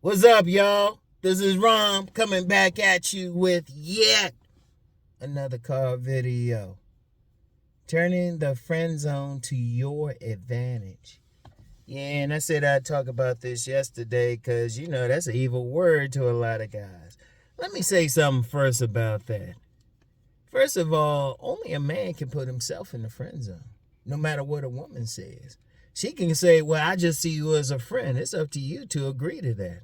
What's up, y'all? This is Rom coming back at you with yet another car video. Turning the friend zone to your advantage. Yeah, and I said I'd talk about this yesterday because, that's an evil word to a lot of guys. Let me say something first about that. First of all, only a man can put himself in the friend zone, no matter what a woman says. She can say, well, I just see you as a friend. It's up to you to agree to that.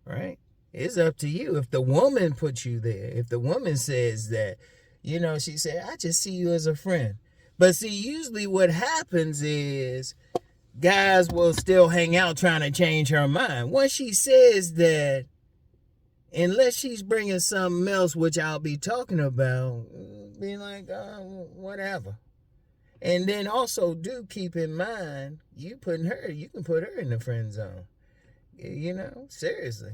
Right? It's up to you. If the woman puts you there, if the woman says that, she said, I just see you as a friend. But see, usually what happens is guys will still hang out trying to change her mind. Once she says that, unless she's bringing something else, which I'll be talking about, be like, whatever. And then also do keep in mind, you can put her in the friend zone. Seriously.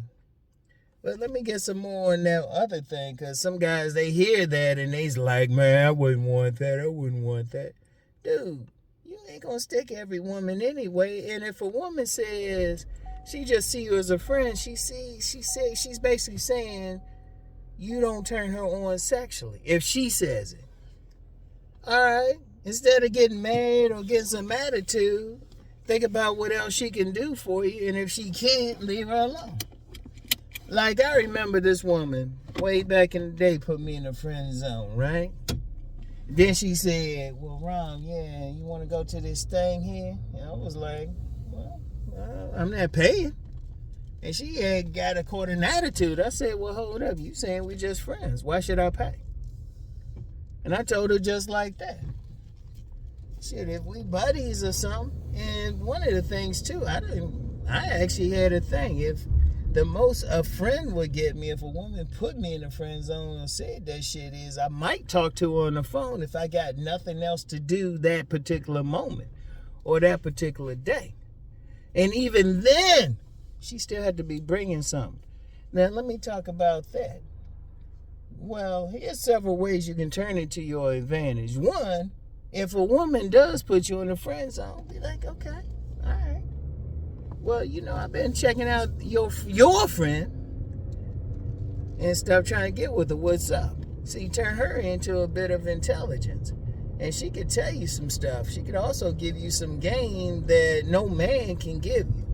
But let me get some more on that other thing, because some guys, they hear that and they's like, man, I wouldn't want that. Dude, you ain't gonna stick every woman anyway. And if a woman says she just see you as a friend, she's basically saying you don't turn her on sexually. If she says it. Alright, instead of getting mad or getting some attitude, think about what else she can do for you, and if she can't, leave her alone. Like, I remember this woman way back in the day put me in the friend zone, right? Then she said, well, Rom, yeah, you want to go to this thing here? And I was like, well, I'm not paying. And she had got a quarter an attitude. I said, well, hold up. You saying we just friends. Why should I pay? And I told her just like that. Shit, if we buddies or something. And one of the things too, I actually had a thing. If the most a friend would get me, if a woman put me in the friend zone and said that shit, is I might talk to her on the phone if I got nothing else to do that particular moment or that particular day. And even then, she still had to be bringing something. Now let me talk about that. Well, here's several ways you can turn it to your advantage. One, if a woman does put you in the friend zone, be like, okay, all right. Well, I've been checking out your friend and stuff, trying to get with her. What's up? See, turn her into a bit of intelligence. And she could tell you some stuff. She could also give you some game that no man can give you.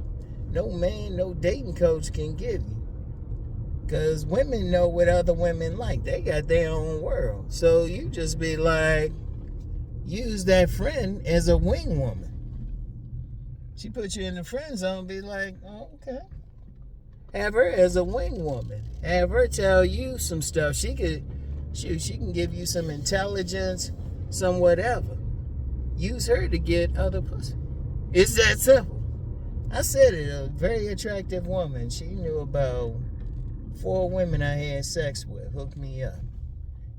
No man, no dating coach can give you. Because women know what other women like. They got their own world. So you just be like, use that friend as a wing woman. She put you in the friend zone, be like, oh, okay. Have her as a wing woman. Have her tell you some stuff. She can give you some intelligence, some whatever. Use her to get other pussy. It's that simple. I said it, a very attractive woman. She knew about 4 women I had sex with, hooked me up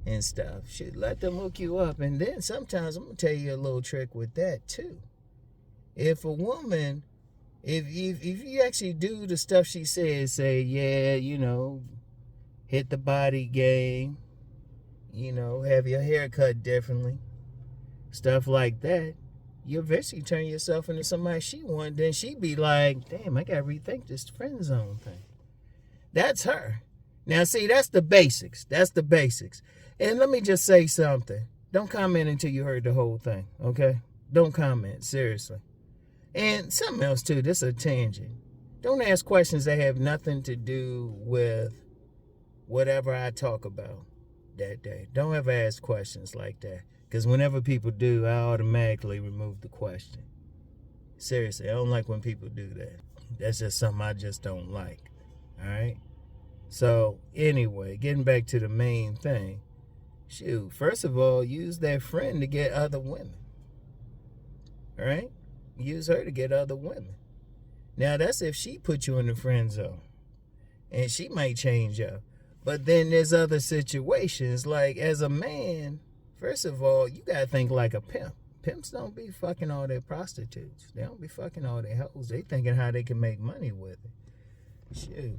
and stuff. Should let them hook you up. And then sometimes I'm going to tell you a little trick with that too. If a woman, if you actually do the stuff she says, say, yeah, hit the body game, have your hair cut differently, stuff like that, you eventually turn yourself into somebody she wants. Then she be like, damn, I got to rethink this friend zone thing. That's her. Now, see, that's the basics. And let me just say something. Don't comment until you heard the whole thing, okay? Don't comment, seriously. And something else, too. This is a tangent. Don't ask questions that have nothing to do with whatever I talk about that day. Don't ever ask questions like that. Because whenever people do, I automatically remove the question. Seriously, I don't like when people do that. That's just something I just don't like. All right? So, anyway, getting back to the main thing. Shoot, first of all, use that friend to get other women. All right? Use her to get other women. Now, that's if she put you in the friend zone. And she might change up. But then there's other situations. Like, as a man, first of all, you got to think like a pimp. Pimps don't be fucking all their prostitutes. They don't be fucking all their hoes. They thinking how they can make money with it. Shoot.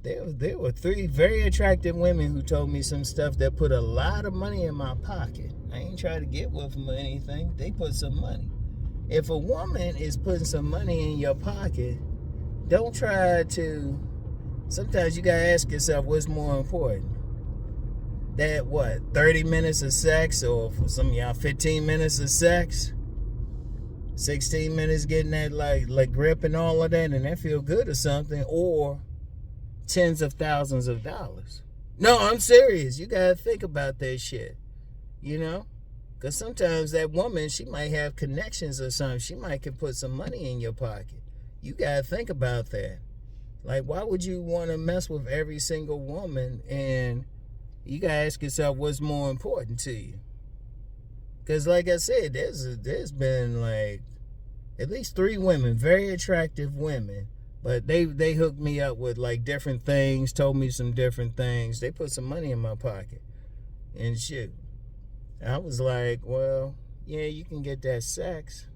There were 3 very attractive women who told me some stuff that put a lot of money in my pocket. I ain't trying to get with them or anything. They put some money. If a woman is putting some money in your pocket, don't try to sometimes you gotta ask yourself what's more important. That 30 minutes of sex, or for some of y'all 15 minutes of sex, 16 minutes getting that like grip and all of that, and that feel good or something, or tens of thousands of dollars. No, I'm serious. You gotta think about that shit. Because sometimes that woman, she might have connections or something. She might can put some money in your pocket. You got to think about that. Like, why would you want to mess with every single woman? And you got to ask yourself what's more important to you. Because like I said, there's been like at least 3 women, very attractive women. But they hooked me up with like different things, told me some different things. They put some money in my pocket. And shit. I was like, well, yeah, you can get that sex.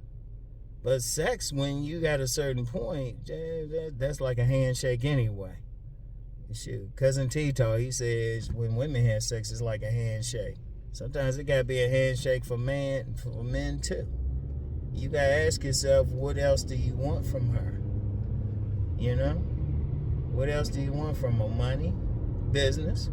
But sex, when you got a certain point, that's like a handshake anyway. Shoot, Cousin Tito, he says when women have sex, it's like a handshake. Sometimes it got to be a handshake for men too. You got to ask yourself, what else do you want from her? What else do you want from her? Money? Business?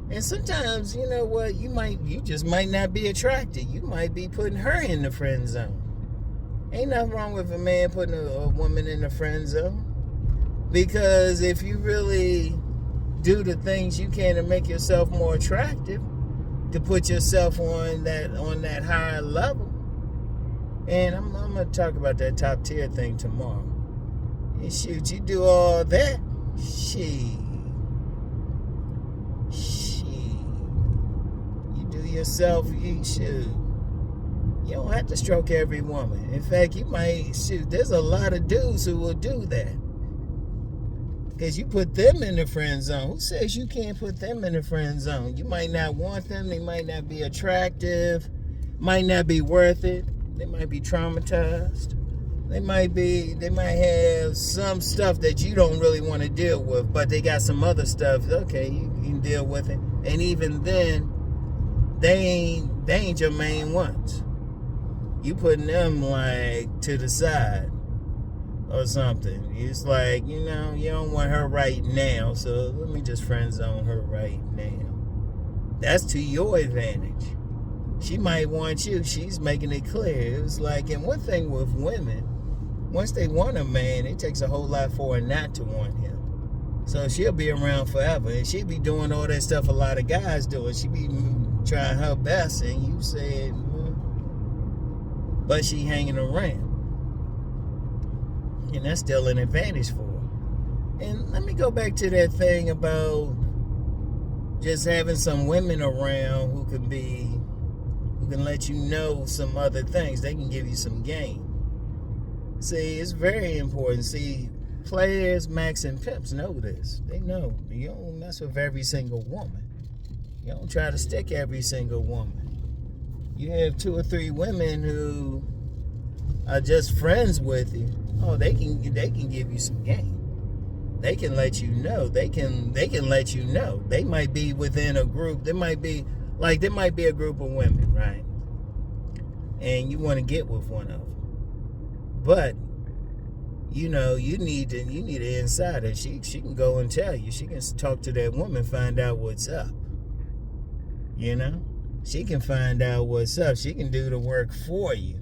And sometimes, you know what, you just might not be attracted. You might be putting her in the friend zone. Ain't nothing wrong with a man putting a woman in the friend zone. Because if you really do the things you can to make yourself more attractive, to put yourself on that higher level. And I'm gonna talk about that top tier thing tomorrow. And shoot, you do all that, yourself, you don't have to stroke every woman. In fact, you might there's a lot of dudes who will do that because you put them in the friend zone. Who says you can't put them in the friend zone? You might not want them, they might not be attractive, might not be worth it, they might be traumatized, they might have some stuff that you don't really want to deal with, but they got some other stuff, okay, you can deal with it. And even then, they ain't your main ones. You putting them like to the side or something. It's like, you don't want her right now, so let me just friend zone her right now. That's to your advantage. She might want you. She's making it clear. It's like, and one thing with women, once they want a man, it takes a whole lot for her not to want him. So she'll be around forever, and she'll be doing all that stuff a lot of guys do. She be trying her best, and you said, but she hanging around. And that's still an advantage for her. And let me go back to that thing about just having some women around who can let you know some other things. They can give you some game. See, it's very important. See, players, Macks, and Pimps know this. They know. You don't mess with every single woman. You don't try to stick every single woman. You have 2 or 3 women who are just friends with you. Oh, they can give you some game. They can let you know. They can let you know. They might be within a group. There might be a group of women, right? And you want to get with one of them. But you need an insider. She can go and tell you. She can talk to that woman, find out what's up. She can find out what's up. She can do the work for you.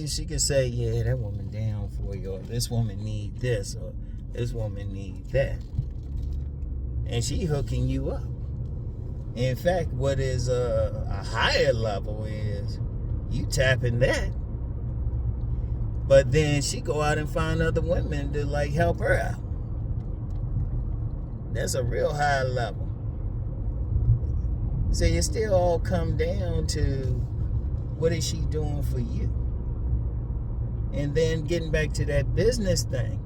She can say, yeah, that woman down for you, or this woman need this, or this woman need that. And she hooking you up. In fact, what is a higher level is you tapping that. But then she go out and find other women to help her out. That's a real high level. So it still all come down to what is she doing for you? And then getting back to that business thing,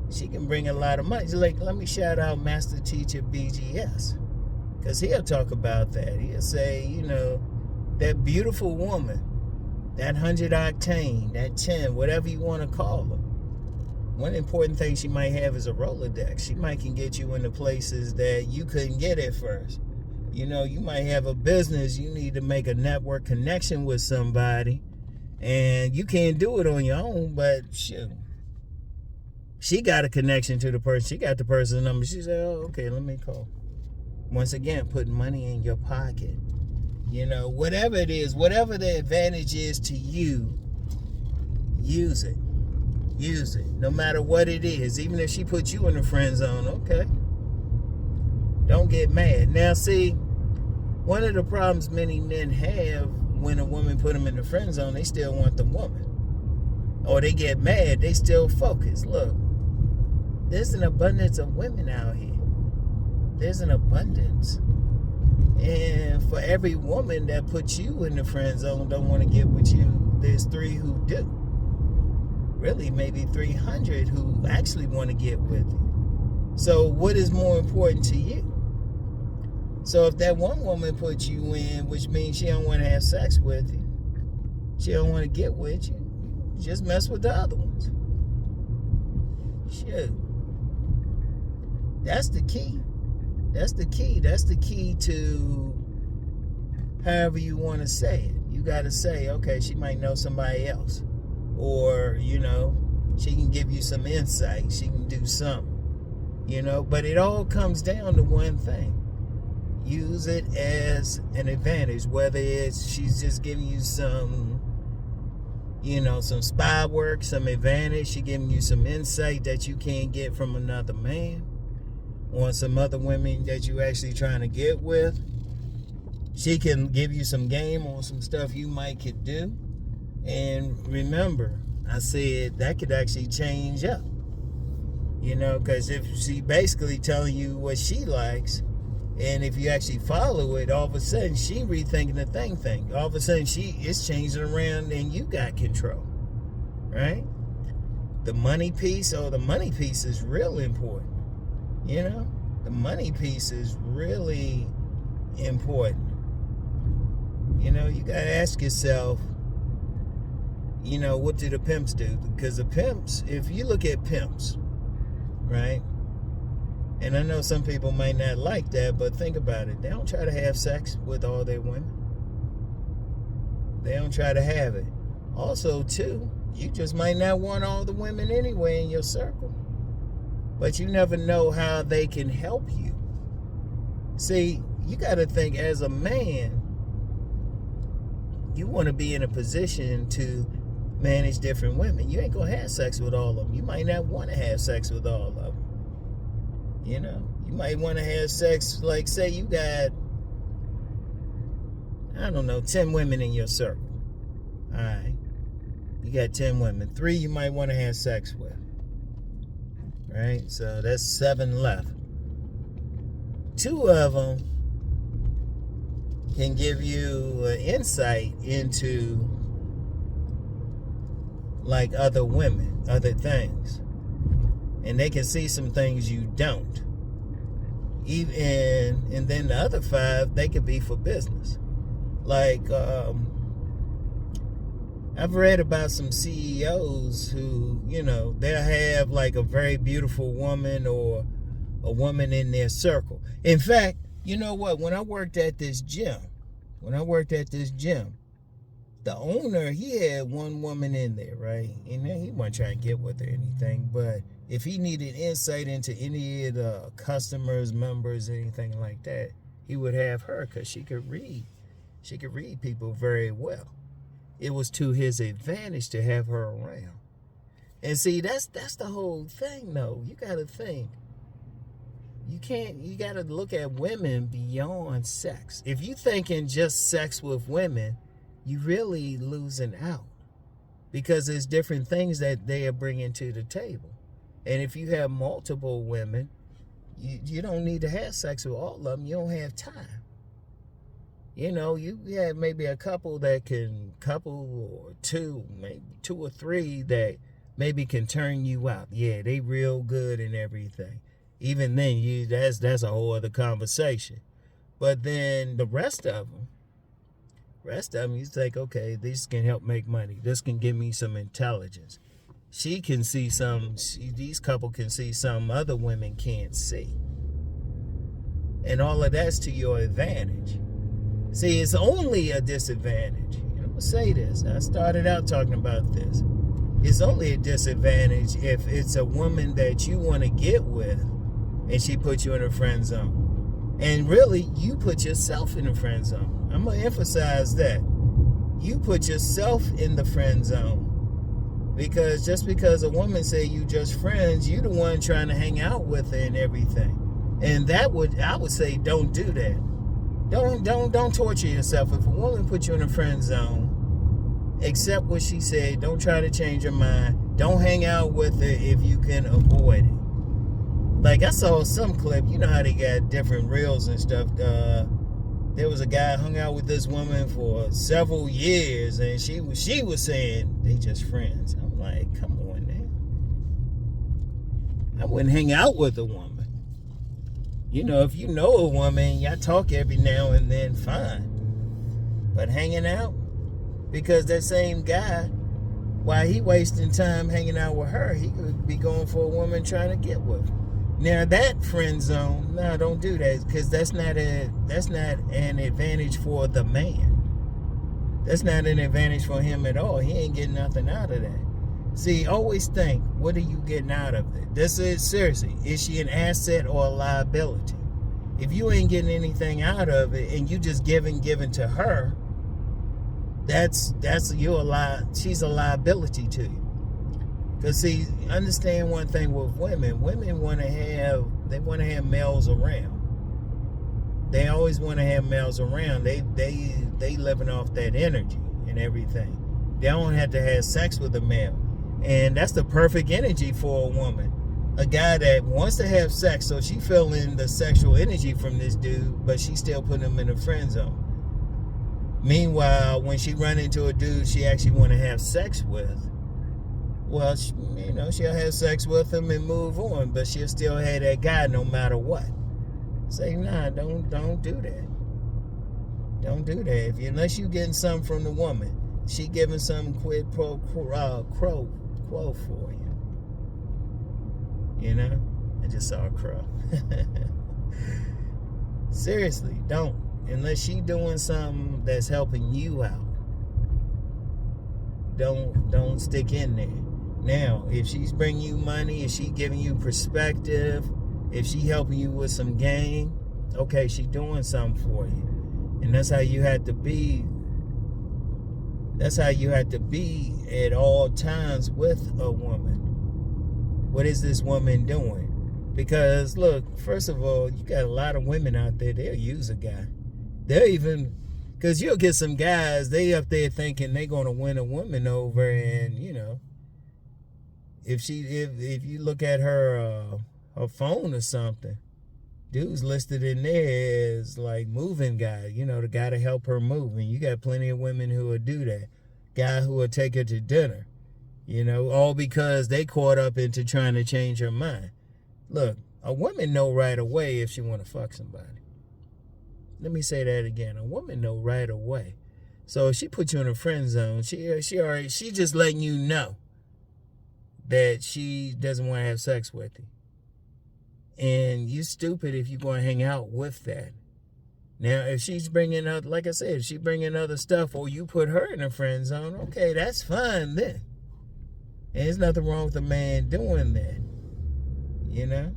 she can bring a lot of money. Let me shout out Master Teacher BGS, because he'll talk about that. He'll say, that beautiful woman, that 100 octane, that 10, whatever you want to call her. One important thing she might have is a Rolodex. She might can get you into places that you couldn't get at first. You might have a business. You need to make a network connection with somebody, and you can't do it on your own, but shoot, She got a connection to the person. She got the person's number. She said, oh, okay, let me call. Once again, putting money in your pocket. You know, whatever it is, whatever the advantage is to you, use it. Use it. No matter what it is. Even if she puts you in the friend zone, okay. Don't get mad. Now, see, one of the problems many men have when a woman put them in the friend zone, they still want the woman. Or they get mad, they still focus. Look, there's an abundance of women out here. There's an abundance. And for every woman that puts you in the friend zone, don't want to get with you, there's 3 who do. Really, maybe 300 who actually want to get with you. So what is more important to you? So if that one woman puts you in, which means she don't want to have sex with you, she don't want to get with you, just mess with the other ones. Shoot. That's the key. That's the key. That's the key to however you want to say it. You got to say, okay, she might know somebody else. Or, you know, she can give you some insight. She can do something. You know, but it all comes down to one thing. Use it as an advantage. Whether it's she's just giving you some, you know, some spy work, some advantage. She giving you some insight that you can't get from another man. Or some other women that you actually trying to get with. She can give you some game on some stuff you might could do. And remember, I said that could actually change up. You know, because if she basically telling you what she likes, and if you actually follow it, all of a sudden she rethinking the thing. All of a sudden she is changing around and you got control. Right? The money piece, is real important. You know, the money piece is really important. You know, you got to ask yourself, you know, what do the pimps do? Because the pimps, if you look at pimps, right? And I know some people might not like that, but think about it. They don't try to have sex with all their women. They don't try to have it. Also, too, you just might not want all the women anyway in your circle. But you never know how they can help you. See, you got to think as a man, you want to be in a position to manage different women. You ain't going to have sex with all of them. You might not want to have sex with all of them. You know, you might want to have sex, like say you got, I don't know, 10 women in your circle. All right. You got 10 women. 3 you might want to have sex with. Right? So that's 7 left. 2 of them can give you an insight into like other women, other things. And they can see some things you don't. And then the other 5, they could be for business. Like, I've read about some CEOs who, you know, they'll have like a very beautiful woman or a woman in their circle. In fact, you know what? When I worked at this gym, the owner, he had one woman in there, right? And he wasn't trying to get with her or anything, but if he needed insight into any of the customers, members, anything like that, he would have her because she could read. She could read people very well. It was to his advantage to have her around. And see, that's the whole thing, though. You got to think. You got to look at women beyond sex. If you thinking just sex with women, you really losing out. Because there's different things that they are bringing to the table. And if you have multiple women, you don't need to have sex with all of them. You don't have time. You know, you have maybe a couple or 2, maybe 2 or 3 that maybe can turn you out. Yeah, they real good and everything. Even then, that's a whole other conversation. But then the rest of them, you think, okay, this can help make money. This can give me some intelligence. She can see these couple can see some other women can't see. And all of that's to your advantage. See, it's only a disadvantage. I'm going to say this. I started out talking about this. It's only a disadvantage if it's a woman that you want to get with and she puts you in a friend zone. And really, you put yourself in the friend zone. I'm going to emphasize that. You put yourself in the friend zone. Because just because a woman say you just friends, you the one trying to hang out with her and everything. And I would say don't do that. Don't torture yourself. If a woman puts you in a friend zone, accept what she said. Don't try to change her mind. Don't hang out with her if you can avoid it. Like I saw some clip, you know how they got different reels and stuff. There was a guy hung out with this woman for several years, and she was saying they just friends. I'm like, come on now. I wouldn't hang out with a woman. You know, if you know a woman, y'all talk every now and then, fine. But hanging out, because that same guy, while he wasting time hanging out with her, he could be going for a woman trying to get with her. Now that friend zone, no, don't do that, because that's not an advantage for the man. That's not an advantage for him at all. He ain't getting nothing out of that. See, always think, what are you getting out of it? This is seriously, is she an asset or a liability? If you ain't getting anything out of it and you just giving to her, she's a liability to you. Because see, understand one thing with women. Women want to have males around. They always want to have males around. They living off that energy and everything. They don't have to have sex with a male. And that's the perfect energy for a woman. A guy that wants to have sex, so she feeling the sexual energy from this dude, but she still putting him in the friend zone. Meanwhile, when she run into a dude she actually want to have sex with, well, she'll have sex with him and move on, but she'll still have that guy no matter what. Say, nah, don't do that. Don't do that. Unless you getting something from the woman, she giving some quid pro quo for you. You know? I just saw a crow. Seriously, don't. Unless she doing something that's helping you out, don't stick in there. Now, if she's bringing you money, if she giving you perspective, if she helping you with some game, okay, she doing something for you. And that's how you have to be. That's how you have to be at all times with a woman. What is this woman doing? Because, look, first of all, you got a lot of women out there, they'll use a guy. They'll even, because you'll get some guys, they up there thinking they're going to win a woman over, and, you know, if you look at her phone or something, dude's listed in there as like moving guy, you know, the guy to help her move. And you got plenty of women who will do that. Guy who will take her to dinner, you know, all because they caught up into trying to change her mind. Look, a woman know right away if she want to fuck somebody. Let me say that again. A woman know right away. So if she put you in a friend zone, she just letting you know that she doesn't want to have sex with you. And you stupid if you're going to hang out with that. Now, if she's bringing up, like I said, if she bringing other stuff or you put her in a friend zone, okay, that's fine then. And there's nothing wrong with a man doing that. You know?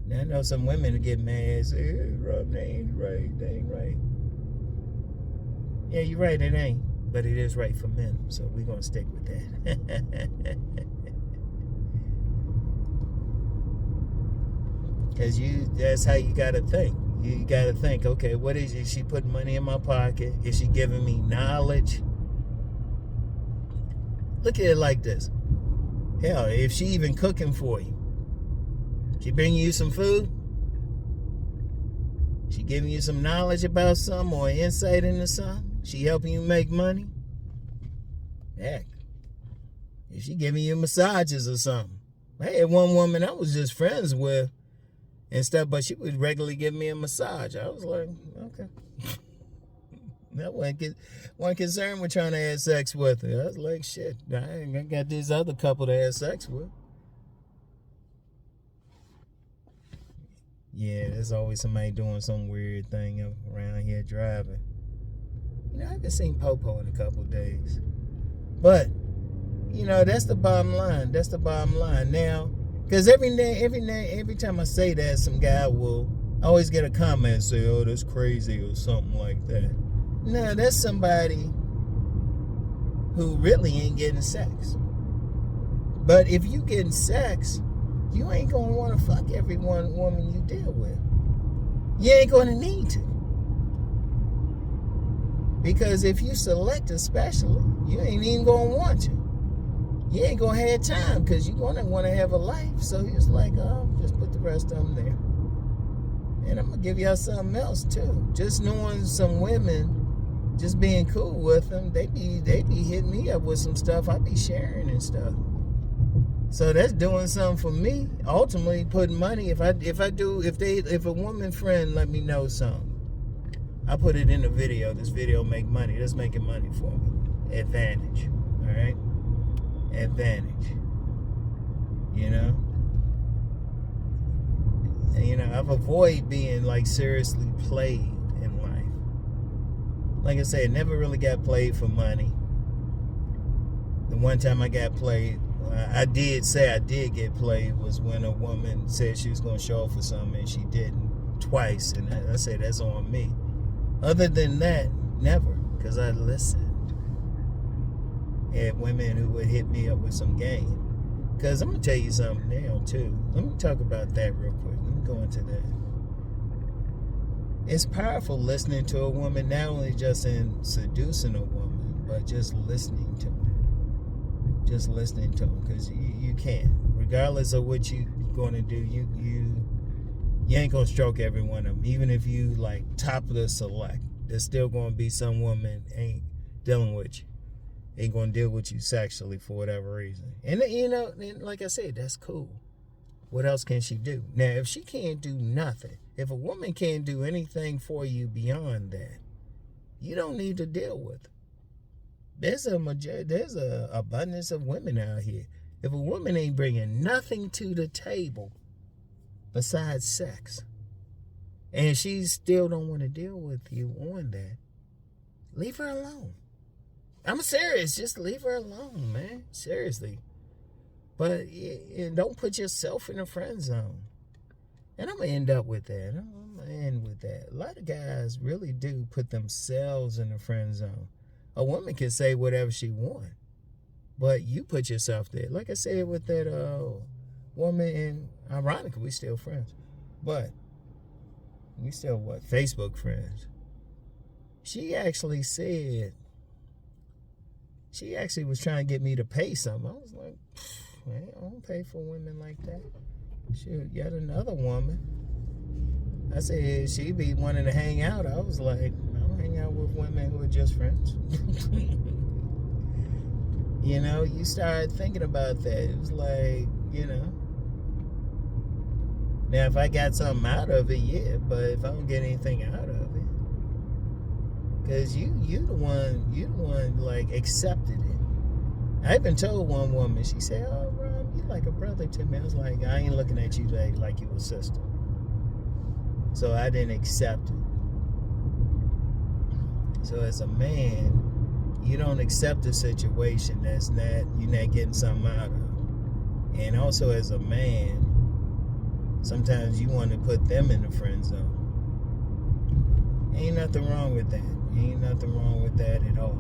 Now, I know some women who get mad and say, hey, Rob, they ain't right. Yeah, you're right, it ain't. But it is right for men, so we're going to stick with that. Because that's how you got to think. You got to think, okay, what is it? Is she putting money in my pocket? Is she giving me knowledge? Look at it like this. Hell, if she even cooking for you, she bringing you some food? She giving you some knowledge about something or insight into something? She helping you make money? Heck, if she giving you massages or something. I had one woman I was just friends with and stuff, but she would regularly give me a massage. I was like, okay. I wasn't concerned with trying to have sex with her. I was like, shit, I got this other couple to have sex with. Yeah, there's always somebody doing some weird thing around here driving. You know, I haven't seen Popo in a couple of days. But, That's the bottom line. That's the bottom line. Now, because every time I say that, some guy will always get a comment and say, "Oh, that's crazy" or something like that. No, that's somebody who really ain't getting sex. But if you getting sex, you ain't gonna want to fuck every woman you deal with. You ain't gonna need to. Because if you select especially, you ain't even gonna want to. You ain't gonna have time because you're gonna want to have a life. So it's like, just put the rest of them there. And I'm gonna give y'all something else too. Just knowing some women, just being cool with them, they be hitting me up with some stuff I be sharing and stuff. So that's doing something for me. Ultimately, putting money. If a woman friend let me know something, I put it in the video. This video make money. That's making money for me. Advantage. All right. Advantage. I've avoided being like seriously played in life. Like I said, never really got played for money. The one time I got played, I did say I did get played, was when a woman said she was going to show up for something and she didn't, twice, and I say that's on me. Other than that, never, because I listened. Had women who would hit me up with some game. Because I'm going to tell you something now, too. Let me talk about that real quick. Let me go into that. It's powerful listening to a woman, not only just in seducing a woman, but just listening to her. Just listening to them, because you can't. Regardless of what you're going to do, you ain't going to stroke every one of them. Even if you, like, top of the select, there's still going to be some woman ain't dealing with you. Ain't going to deal with you sexually for whatever reason. And, like I said, that's cool. What else can she do? Now, if she can't do nothing, if a woman can't do anything for you beyond that, you don't need to deal with her. There's a abundance of women out here. If a woman ain't bringing nothing to the table besides sex, and she still don't want to deal with you on that, leave her alone. I'm serious. Just leave her alone, man. Seriously. But don't put yourself in a friend zone. And I'm going to end up with that. I'm going to end with that. A lot of guys really do put themselves in a friend zone. A woman can say whatever she wants, but you put yourself there. Like I said with that woman, and ironically, we still friends. But we still, Facebook friends. She actually was trying to get me to pay something. I was like, man, I don't pay for women like that. Shoot, yet another woman. I said she be wanting to hang out. I was like, I don't hang out with women who are just friends. You start thinking about that. It was like, Now, if I got something out of it, yeah. But if I don't get anything out of it, because you the one like accepted it. I even told one woman, she said, "Oh, Rom, you like a brother to me." I was like, I ain't looking at you like you a sister. So I didn't accept it. So as a man, you don't accept a situation you're not getting something out of. And also as a man, sometimes you want to put them in the friend zone. Ain't nothing wrong with that. Ain't nothing wrong with that at all.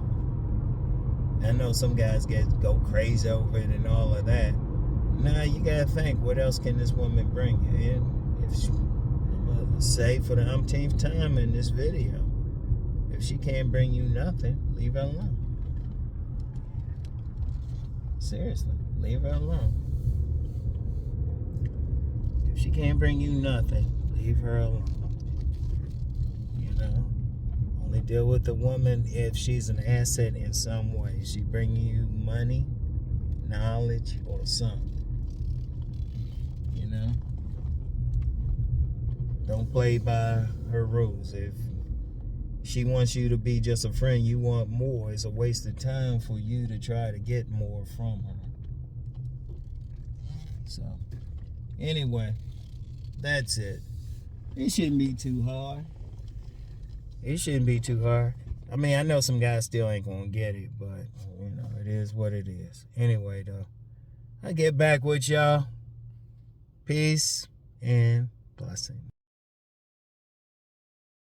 I know some guys go crazy over it and all of that. Nah, you gotta think, what else can this woman bring you? And if she, I'm gonna say for the umpteenth time in this video, if she can't bring you nothing, leave her alone. Seriously, leave her alone. If she can't bring you nothing, leave her alone. Only deal with the woman if she's an asset in some way. She bringing you money, knowledge, or something. Don't play by her rules. If she wants you to be just a friend, you want more, it's a waste of time for you to try to get more from her. So, anyway, that's it. It shouldn't be too hard. It shouldn't be too hard. I mean, I know some guys still ain't gonna get it, but it It is what it is. Anyway, though, I'll get back with y'all. Peace and blessings.